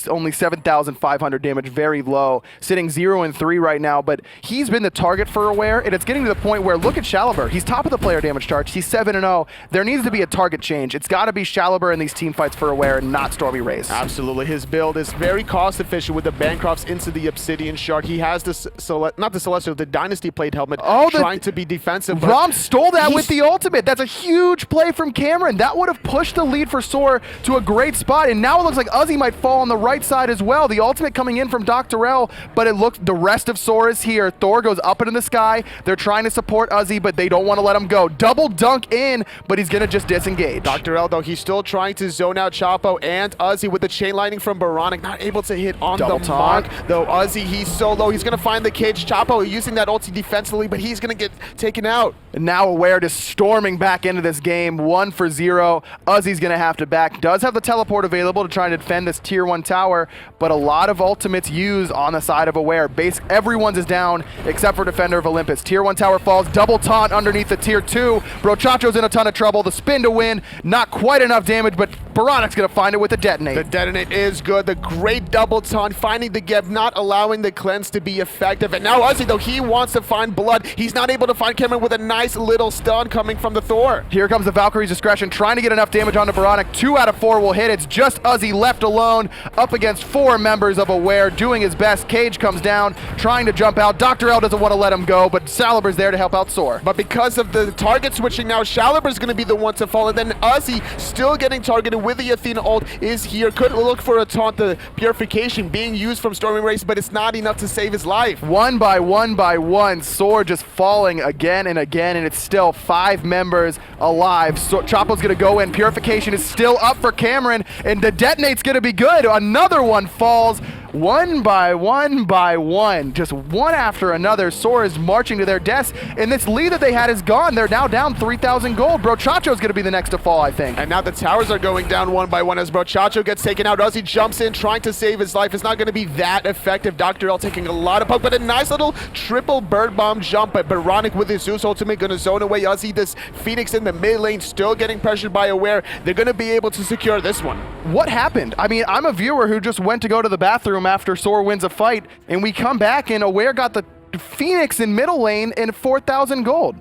only 7,500 damage, very low. Sitting 0-3 right now, but he's been the target for Aware, and it's getting to the point where, look at SoaR. He's top of the player damage charts. He's 7-0. There needs to be a target change. It's got to be SoaR in these team fights for Aware, not StormyRays. Absolutely. His build is very cost efficient with the Bancrofts into the Obsidian Shard. He has the Dynasty Plate helmet trying to be defensive. Rom stole that with the ultimate. That's a huge play from Cameron. That would have pushed the lead for SoaR to a great spot, and now it looks like Uzzy might fall on the right side as well. The ultimate coming in from DoctorL, but it looks the rest of SoaR is here. Thor goes up into the sky. They're trying to support Uzzy, but they don't want to let him go. Double dunk in, but he's going to just disengage. DoctorL, though, he's still trying to zone out Chapo and Uzzy with the chain lightning from Boronic. Not able to hit on the mark, though. Uzzy, he's so low. He's going to find the cage. Chapo using that ulti defensively, but he's going to get taken out. And now Aware just storming back into this game, 1-0. Uzzy's going to have to back. Does have the teleport available to try and defend this tier 1 tower, but a lot of ultimates used on the side of Aware. Everyone's is down except for Defender of Olympus. Tier 1 tower falls, double taunt underneath the tier 2. Brochacho's in a ton of trouble. The spin to win, not quite enough damage, but Boronic's going to find it with a detonate. The detonate is good. The great double taunt, finding the gap, not allowing the cleanse to be effective. And now Uzzy, though, he wants to find blood. He's not able to find Cameron with a nice nice little stun coming from the Thor. Here comes the Valkyrie's Discretion, trying to get enough damage onto Boronic. 2 out of 4 will hit. It's just Uzzy left alone up against 4 members of SoaR, doing his best. Cage comes down, trying to jump out. DoctorL doesn't want to let him go, but Shalibur's there to help out SoaR. But because of the target switching now, Shalibur's going to be the one to fall, and then Uzzy still getting targeted with the Athena ult is here. Could look for a taunt, the Purification being used from StormyRays, but it's not enough to save his life. One by one, SoaR just falling again and again, and it's still 5 members alive. Chapo's going to go in. Purification is still up for Cameron, and the detonate's going to be good. Another one falls. One by one, just one after another. SoaR is marching to their deaths, and this lead that they had is gone. They're now down 3,000 gold. Brochacho's going to be the next to fall, I think. And now the towers are going down one by one as Brochacho gets taken out. Uzzy jumps in, trying to save his life. It's not going to be that effective. DoctorL taking a lot of poke, but a nice little triple bird bomb jump. But Boronic with his Zeus ultimate going to zone away Uzzy. This Phoenix in the mid lane still getting pressured by SoaR. They're going to be able to secure this one. What happened? I mean, I'm a viewer who just went to go to the bathroom after SoaR wins a fight, and we come back and SoaR got the Phoenix in middle lane and 4,000 gold.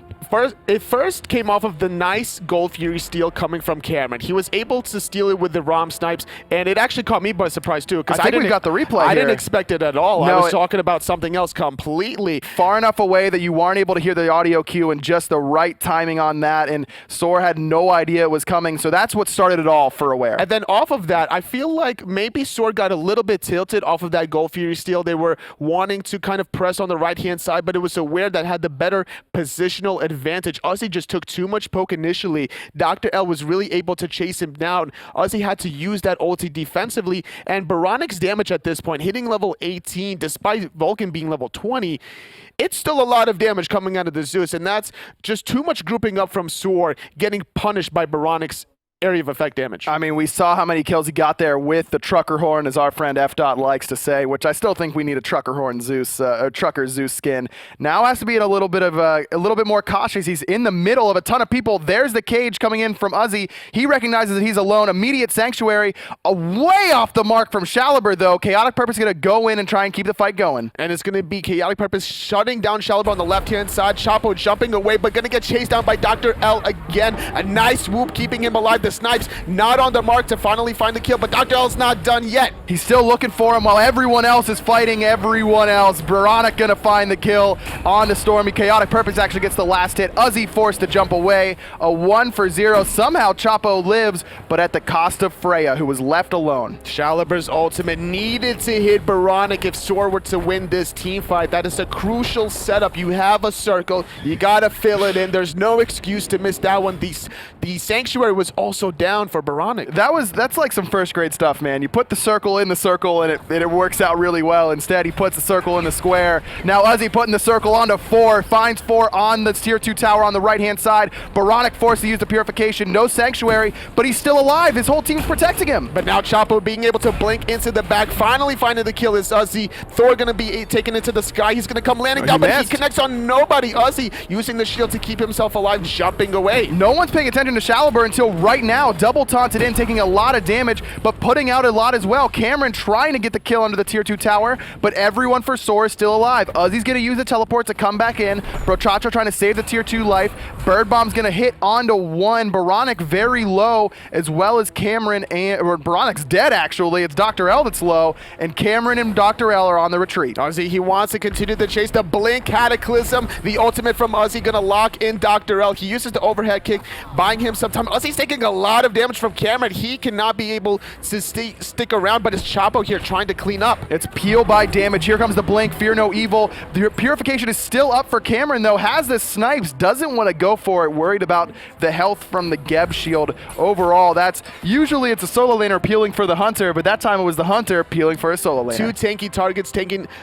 It first came off of the nice Gold Fury steal coming from Cameron. He was able to steal it with the Rom snipes, and it actually caught me by surprise too. Because I think we got the replay I here. didn't expect it at all. No, I was talking about something else completely. Far enough away that you weren't able to hear the audio cue, and just the right timing on that, and SoaR had no idea it was coming, so that's what started it all for SoaR. And then off of that, I feel like maybe SoaR got a little bit tilted off of that Gold Fury steal. They were wanting to kind of press on the right-hand side, but it was SoaR that had the better positional advantage. Uzzy just took too much poke initially. DoctorL was really able to chase him down. Uzzy had to use that ulti defensively, and Boronic's damage at this point, hitting level 18, despite Vulcan being level 20, it's still a lot of damage coming out of the Zeus, and that's just too much grouping up from SoaR, getting punished by Boronic's area of effect damage. I mean, we saw how many kills he got there with the trucker horn, as our friend F. likes to say, which I still think we need a trucker horn Zeus, a trucker Zeus skin. Now has to be a little bit more cautious. He's in the middle of a ton of people. There's the cage coming in from Uzzy. He recognizes that he's alone. Immediate sanctuary, way off the mark from Shalibur though. KhaoticPurpose is going to go in and try and keep the fight going. And it's going to be KhaoticPurpose shutting down Shalibur on the left-hand side. Chapo jumping away, but going to get chased down by DoctorL again. A nice swoop keeping him alive. The snipes not on the mark to finally find the kill, but DoctorL's not done yet. He's still looking for him while everyone else is fighting everyone else. Boronic gonna find the kill on the Stormy. KhaoticPurpose actually gets the last hit. Uzzy forced to jump away. A 1-for-0. Somehow Chapo lives, but at the cost of Freya, who was left alone. Shalibur's ultimate needed to hit Boronic if SoaR were to win this team fight. That is a crucial setup. You have a circle. You gotta fill it in. There's no excuse to miss that one. The Sanctuary was also down for Boronic. That's like some first grade stuff, man. You put the circle in the circle and it works out really well. Instead, he puts the circle in the square. Now Uzzy putting the circle onto 4, finds 4 on the tier 2 tower on the right-hand side. Boronic forced to use the Purification, no Sanctuary, but he's still alive. His whole team's protecting him. But now Chapo being able to blink into the back, finally finding the kill is Uzzy. Thor gonna be taken into the sky. He's gonna come landing down, but he connects on nobody. Uzzy using the shield to keep himself alive, jumping away. No one's paying attention to Shalibur until right now. Double taunted in, taking a lot of damage, but putting out a lot as well. Cameron trying to get the kill under the tier 2 tower, but everyone for SoaR is still alive. Uzzy's gonna use the teleport to come back in. Brochacho trying to save the tier 2 life. Bird Bomb's gonna hit onto 1. Boronic very low, as well as Cameron, or Boronic's dead actually. It's DoctorL that's low, and Cameron and DoctorL are on the retreat. Uzzy, he wants to continue the chase. The blink Cataclysm, the ultimate from Uzzy, gonna lock in DoctorL. He uses the overhead kick, buying him some time. Uzzy's taking a lot of damage from Cameron. He cannot be able to stick around, but it's Chapo here trying to clean up. It's peel by damage. Here comes the blink. Fear no evil. The Purification is still up for Cameron though. Has the snipes. Doesn't want to go for it. Worried about the health from the Geb shield. Overall, that's usually it's a solo laner peeling for the hunter, but that time it was the hunter peeling for a solo laner. 2 tanky targets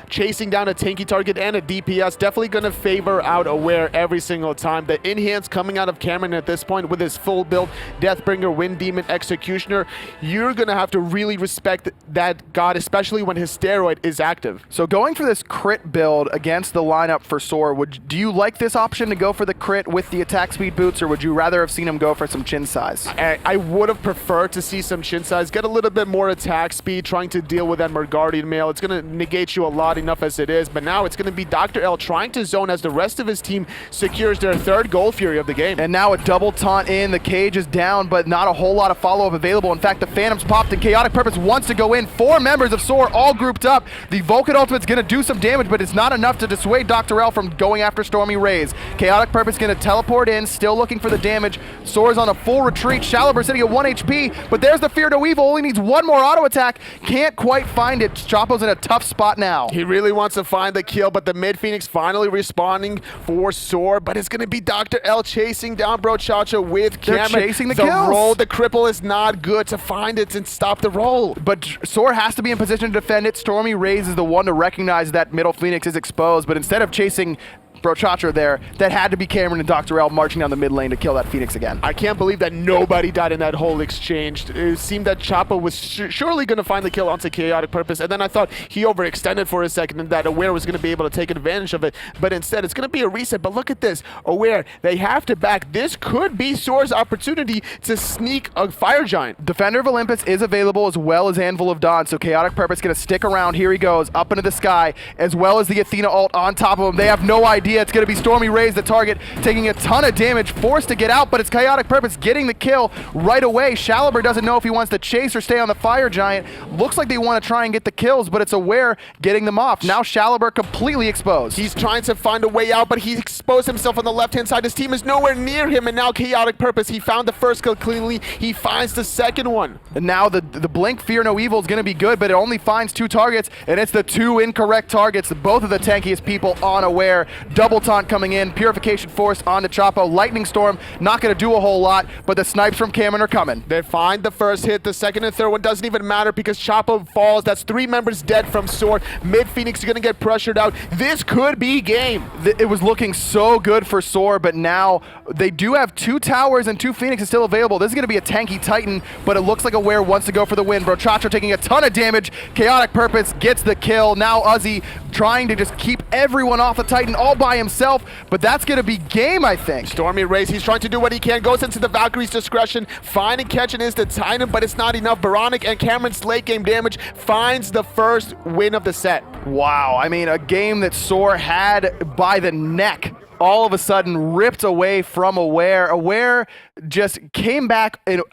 chasing down a tanky target and a DPS. Definitely going to favor out SoaR every single time. The enhance coming out of Cameron at this point with his full build. Death Deathbringer, Wind Demon, Executioner, you're going to have to really respect that god, especially when his steroid is active. So going for this crit build against the lineup for SoaR, do you like this option to go for the crit with the attack speed boots, or would you rather have seen him go for some chin size? I would have preferred to see some chin size, get a little bit more attack speed, trying to deal with that Guardian mail. It's going to negate you a lot enough as it is, but now it's going to be DoctorL trying to zone as the rest of his team secures their third Gold Fury of the game. And now a double taunt in, the cage is down, but not a whole lot of follow-up available. In fact, the Phantom's popped and KhaoticPurpose wants to go in. 4 members of SoaR all grouped up. The Vulcan ultimate's going to do some damage, but it's not enough to dissuade DoctorL from going after StormyRays. KhaoticPurpose going to teleport in, still looking for the damage. SoaR's on a full retreat. Shaliber sitting at 1 HP, but there's the Fear No Evil. Only needs one more auto attack. Can't quite find it. Chapo's in a tough spot now. He really wants to find the kill, but the mid Phoenix finally responding for SoaR, but it's going to be DoctorL chasing down Brochacho with They're camera. chasing the kills. Roll, the cripple is not good to find it and stop the roll. But SoaR has to be in position to defend it. StormyRays is the one to recognize that middle Phoenix is exposed, but instead of chasing Brochacho there, that had to be Cameron and DoctorL marching down the mid lane to kill that Phoenix again. I can't believe that nobody died in that whole exchange. It seemed that Chapo was surely going to find the kill onto KhaoticPurpose, and then I thought he overextended for a second and that AWARE was going to be able to take advantage of it, but instead it's going to be a reset. But look at this, AWARE, they have to back. This could be SoaR's opportunity to sneak a Fire Giant. Defender of Olympus is available as well as Anvil of Dawn, so KhaoticPurpose going to stick around. Here he goes, up into the sky, as well as the Athena ult on top of him. They have no idea. It's going to be StormyRays, the target, taking a ton of damage, forced to get out, but it's KhaoticPurpose getting the kill right away. Shaliber doesn't know if he wants to chase or stay on the Fire Giant. Looks like they want to try and get the kills, but it's AWARE getting them off. Now Shaliber completely exposed. He's trying to find a way out, but he exposed himself on the left-hand side. His team is nowhere near him, and now KhaoticPurpose, he found the first kill cleanly. He finds the second one. And now the Blink Fear No Evil is going to be good, but it only finds 2 targets, and it's the 2 incorrect targets. Both of the tankiest people on AWARE. Double taunt coming in, Purification Force onto Chapo. Lightning Storm, not going to do a whole lot, but the snipes from Cameron are coming. They find the first hit, the second and third one doesn't even matter because Chapo falls. That's 3 members dead from SoaR. Mid Phoenix is going to get pressured out. This could be game. It was looking so good for SoaR, but now they do have 2 towers and 2 Phoenixes still available. This is going to be a tanky Titan, but it looks like AWARE wants to go for the win. Brochacho taking a ton of damage. KhaoticPurpose gets the kill. Now Uzzy trying to just keep everyone off the Titan all by himself, but that's going to be game, I think. StormyRays, he's trying to do what he can, goes into the Valkyrie's discretion. Finding Kenshin is the Titan, but it's not enough. Boronic and Cameron's late game damage finds the first win of the set. Wow, I mean, a game that SoaR had by the neck all of a sudden ripped away from AWARE. AWARE just came back and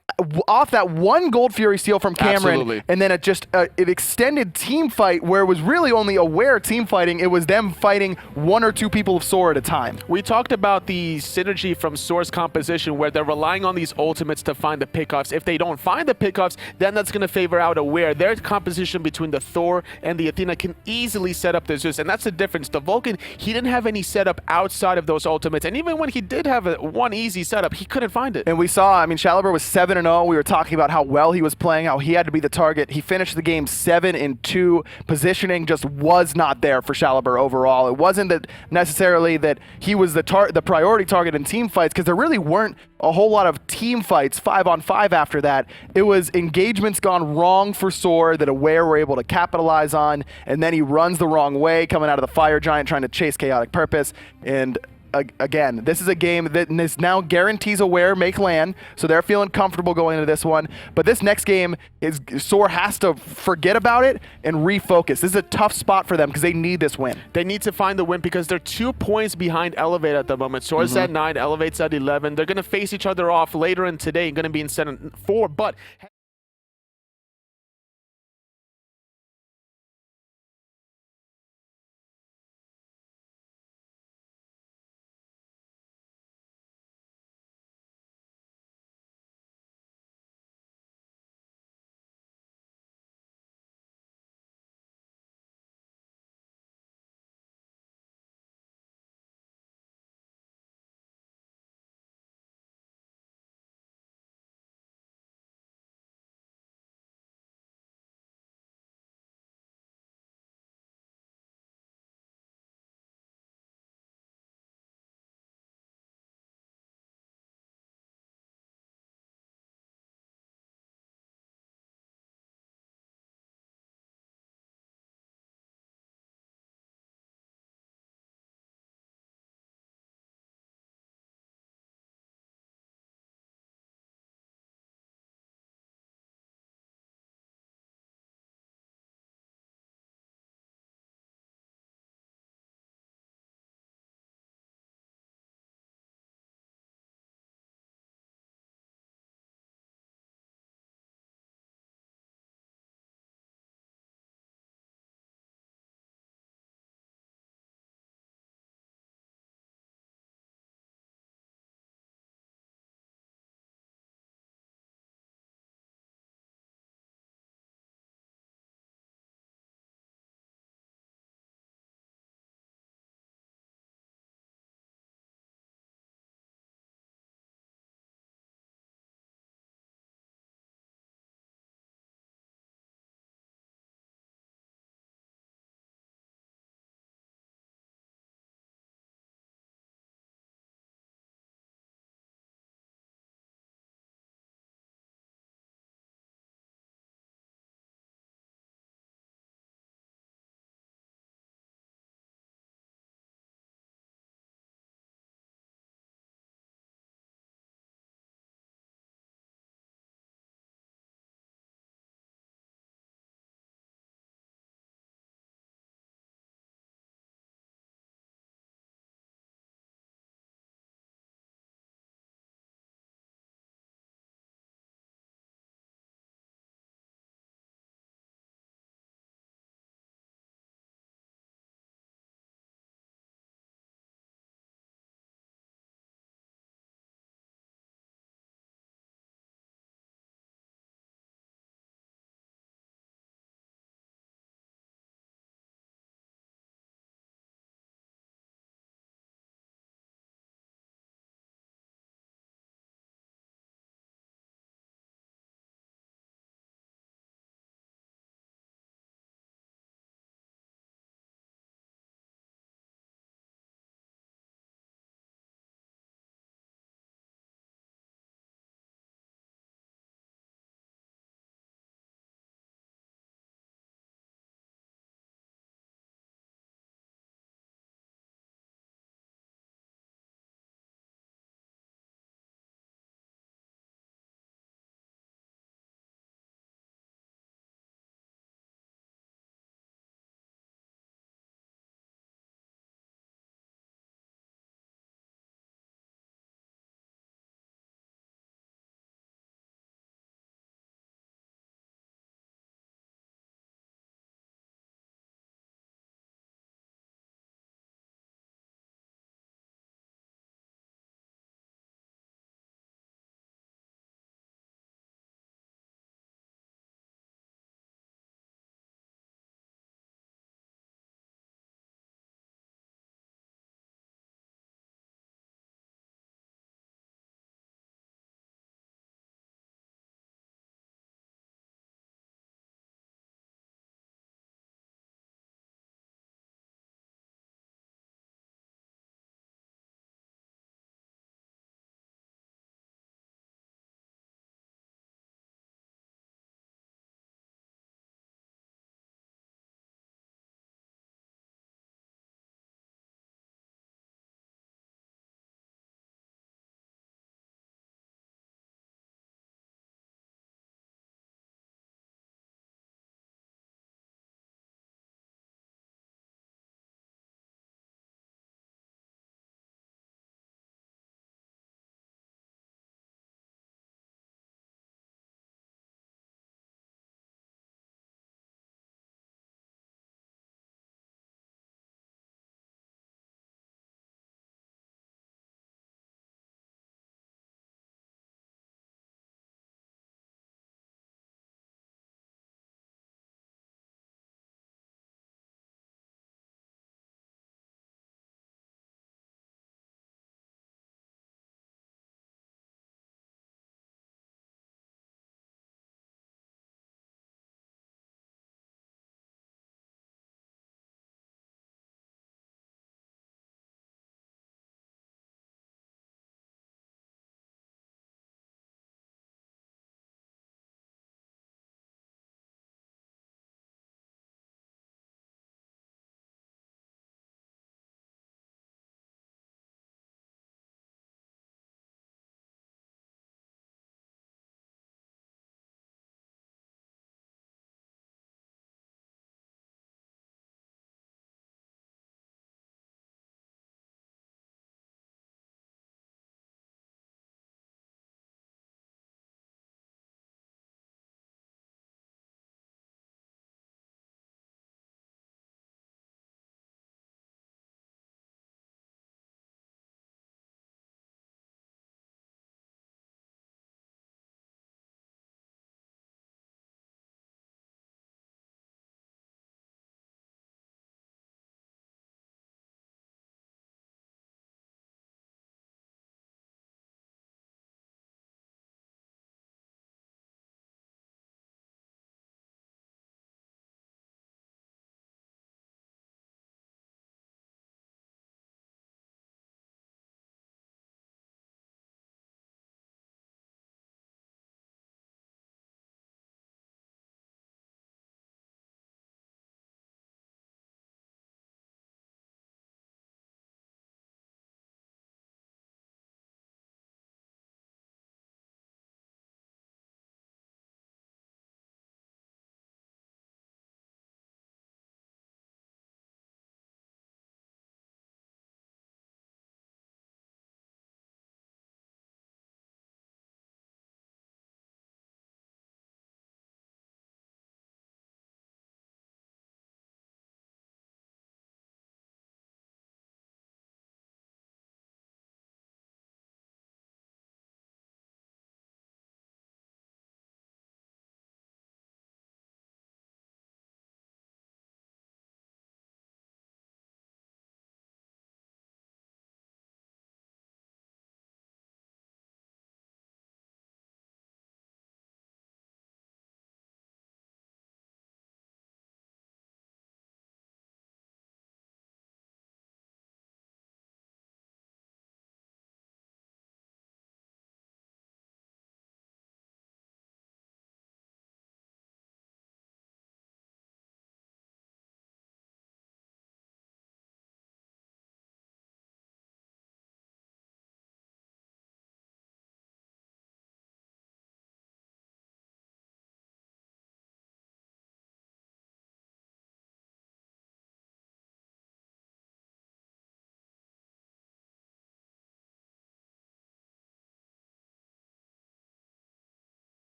off that 1 Gold Fury steal from Cameron. Absolutely. And then it just an extended team fight where it was really only AWARE team fighting. It was them fighting 1 or 2 people of SoaR at a time. We talked about the synergy from SoaR's composition where they're relying on these ultimates to find the pickoffs. If they don't find the pickoffs, then that's going to favor out AWARE. Their composition between the Thor and the Athena can easily set up the Zeus, and that's the difference. The Vulcan, he didn't have any setup outside of those ultimates, and even when he did have one easy setup, he couldn't find it. And we saw, I mean, Shaliber was 7-0. We were talking about how well he was playing, how he had to be the target. He finished the game 7-2. Positioning just was not there for Shaliber overall. It wasn't that necessarily that he was the priority target in team fights, because there really weren't a whole lot of team fights 5-on-5 after that. It was engagements gone wrong for SoaR that AWARE were able to capitalize on, and then he runs the wrong way coming out of the Fire Giant trying to chase KhaoticPurpose. And again, this is a game that is now guarantees AWARE make land, so they're feeling comfortable going into this one. But this next game is SoaR has to forget about it and refocus. This is a tough spot for them because they need this win. They need to find the win because they're 2 points behind Elevate at the moment. SoaR's at 9, Elevate's at 11. They're going to face each other off later in today, going to be in set 4, but